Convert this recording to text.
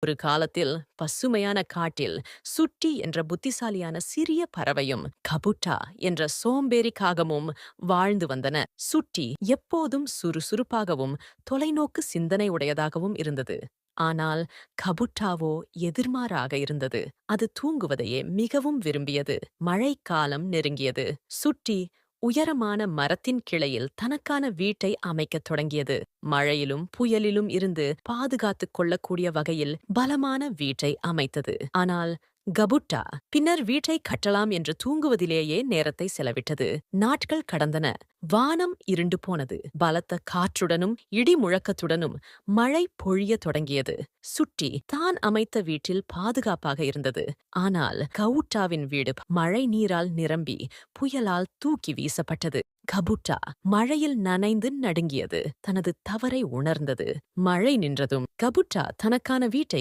ஒரு காலத்தில் பசுமையான காட்டில் சுட்டி என்ற புத்திசாலியான சிறிய பறவையும் கபுட்டா என்ற சோம்பேறி காகமும் வாழ்ந்து வந்தன. சுட்டி எப்போதும் சுறுசுறுப்பாகவும் தொலைநோக்கு சிந்தனை உடையதாகவும் இருந்தது. ஆனால் கபுட்டாவோ எதிர்மாறாக இருந்தது. அது தூங்குவதையே மிகவும் விரும்பியது. மழைக்காலம் நெருங்கியது. சுட்டி உயரமான மரத்தின் கிளையில் தனக்கான வீட்டை அமைக்கத் தொடங்கியது. மழையிலும் புயலிலும் இருந்து பாதுகாத்துக் கொள்ளக்கூடிய வகையில் பலமான வீட்டை அமைத்தது. ஆனால் கபுட்டா பின்னர் வீட்டை கட்டலாம் என்று தூங்குவதிலேயே நேரத்தை செலவிட்டது. நாட்கள் கடந்தன. வானம் இருண்டு போனது. பலத்த காற்றுடனும் இடி முழக்கத்துடனும் மழை பொழியத் தொடங்கியது. சுட்டி தான் அமைத்த வீட்டில் பாதுகாப்பாக இருந்தது. ஆனால் கவுட்டாவின் வீடு மழை நீரால் நிரம்பி புயலால் தூக்கி வீசப்பட்டது. கபுட்டா மழையில் நனைந்து நடுங்கியது. தனது தவறை உணர்ந்தது. மழை நின்றதும் கபுட்டா தனக்கான வீட்டை